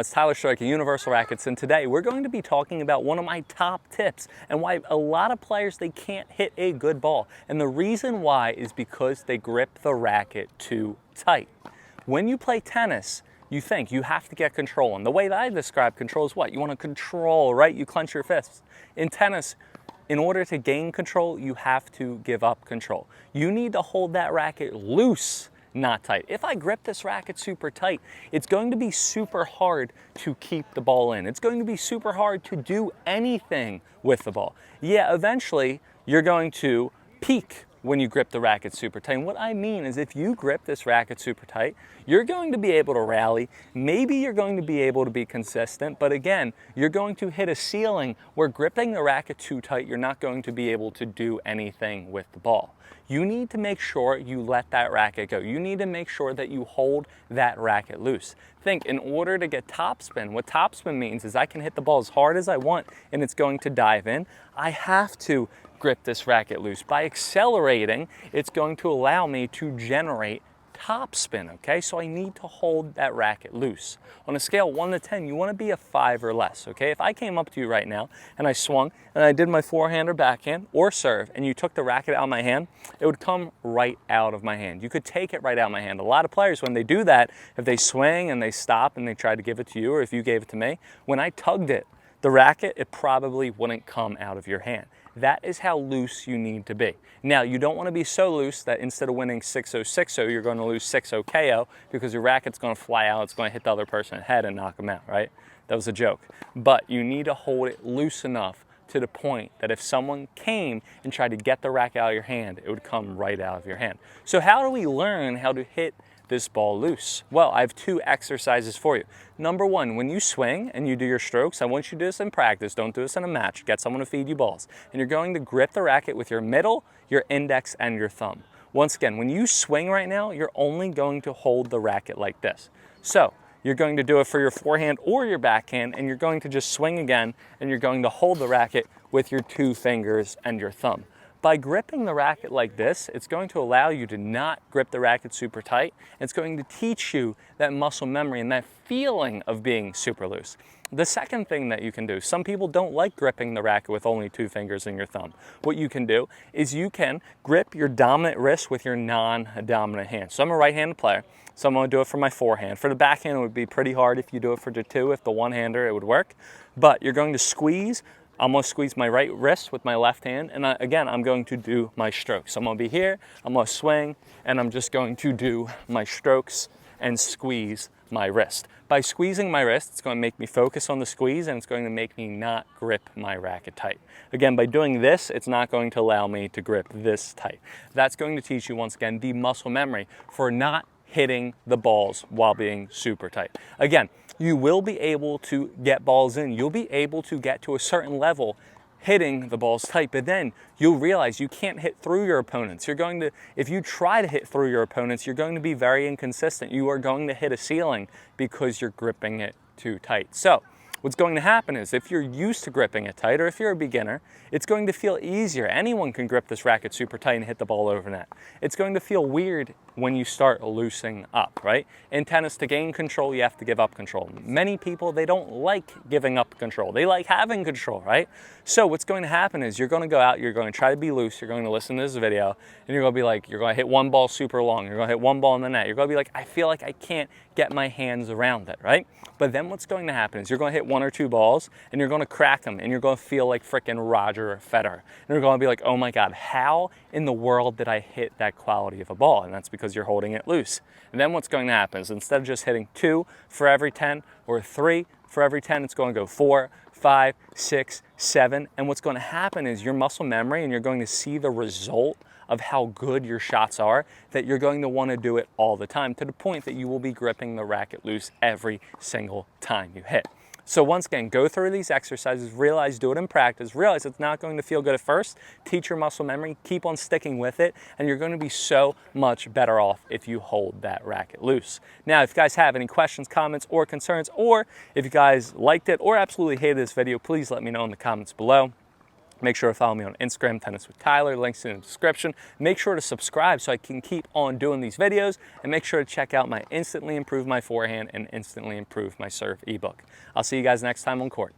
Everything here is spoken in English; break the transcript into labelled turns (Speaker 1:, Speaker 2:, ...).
Speaker 1: It's Tyler Striker, Universal Rackets, and today we're going to be talking about one of my top tips and why a lot of players, they can't hit a good ball. And the reason why is because they grip the racket too tight. When you play tennis, you think you have to get control. And the way that I describe control is what? You want to control, right? You clench your fists. In tennis, in order to gain control, you have to give up control. You need to hold that racket loose, not tight. If I grip this racket super tight, it's going to be super hard to keep the ball in. It's going to be super hard to do anything with the ball. Yeah, eventually you're going to peak when you grip the racket super tight. And what I mean is if you grip this racket super tight, you're going to be able to rally. Maybe you're going to be able to be consistent, but again, you're going to hit a ceiling where gripping the racket too tight, you're not going to be able to do anything with the ball. You need to make sure you let that racket go. You need to make sure that you hold that racket loose. Think, in order to get topspin, what topspin means is I can hit the ball as hard as I want and it's going to dive in. I have to grip this racket loose. By accelerating, it's going to allow me to generate topspin, okay? So I need to hold that racket loose. On a scale 1 to 10, you want to be a 5 or less, okay? If I came up to you right now and I swung and I did my forehand or backhand or serve and you took the racket out of my hand, it would come right out of my hand. You could take it right out of my hand. A lot of players, when they do that, if they swing and they stop and they try to give it to you, or if you gave it to me, when I tugged it, the racket, it probably wouldn't come out of your hand. That is how loose you need to be. Now, you don't want to be so loose that instead of winning 6-0, 6-0, you're going to lose 6-0 KO because your racket's going to fly out, it's going to hit the other person in the head and knock them out, right? That was a joke. But you need to hold it loose enough to the point that if someone came and tried to get the racket out of your hand, it would come right out of your hand. So how do we learn how to hit this ball loose? Well, I have 2 exercises for you. Number 1, when you swing and you do your strokes, I want you to do this in practice. Don't do this in a match. Get someone to feed you balls. And you're going to grip the racket with your middle, your index, and your thumb. Once again, when you swing right now, you're only going to hold the racket like this. So you're going to do it for your forehand or your backhand, and you're going to just swing again, and you're going to hold the racket with your 2 fingers and your thumb. By gripping the racket like this, it's going to allow you to not grip the racket super tight. It's going to teach you that muscle memory and that feeling of being super loose. The second thing that you can do, some people don't like gripping the racket with only 2 fingers and your thumb. What you can do is you can grip your dominant wrist with your non-dominant hand. So I'm a right-handed player, so I'm going to do it for my forehand. For the backhand, it would be pretty hard if you do it for the 2. If the one-hander, it would work. But you're going to squeeze. I'm going to squeeze my right wrist with my left hand, and again, I'm going to do my strokes. So I'm going to be here, I'm going to swing, and I'm just going to do my strokes and squeeze my wrist. By squeezing my wrist, it's going to make me focus on the squeeze, and it's going to make me not grip my racket tight. Again, by doing this, it's not going to allow me to grip this tight. That's going to teach you, once again, the muscle memory for not hitting the balls while being super tight. Again, you will be able to get balls in. You'll be able to get to a certain level hitting the balls tight, but then you'll realize you can't hit through your opponents. If you try to hit through your opponents, you're going to be very inconsistent. You are going to hit a ceiling because you're gripping it too tight. So what's going to happen is if you're used to gripping it tight, or if you're a beginner, it's going to feel easier. Anyone can grip this racket super tight and hit the ball over net. It's going to feel weird when you start loosening up, right? In tennis, to gain control, you have to give up control. Many people, they don't like giving up control. They like having control, right? So what's going to happen is you're going to go out, you're going to try to be loose, you're going to listen to this video, and you're going to be like, you're going to hit one ball super long, you're going to hit one ball in the net, you're going to be like, I feel like I can't get my hands around it, right? But then what's going to happen is you're going to hit 1 or 2 balls, and you're going to crack them, and you're going to feel like frickin' Roger Federer. And you're going to be like, oh my God, how in the world did I hit that quality of a ball? And that's because you're holding it loose. And then what's going to happen is instead of just hitting 2 for every 10 or 3 for every 10, it's going to go 4, 5, 6, 7. And what's going to happen is your muscle memory, and you're going to see the result of how good your shots are, that you're going to want to do it all the time, to the point that you will be gripping the racket loose every single time you hit. So once again, go through these exercises, do it in practice, realize it's not going to feel good at first, teach your muscle memory, keep on sticking with it, and you're going to be so much better off if you hold that racket loose. Now, if you guys have any questions, comments, or concerns, or if you guys liked it or absolutely hated this video, please let me know in the comments below. Make sure to follow me on Instagram, Tennis with Tyler, links in the description. Make sure to subscribe so I can keep on doing these videos, and make sure to check out my Instantly Improve My Forehand and Instantly Improve My Serve ebook. I'll see you guys next time on court.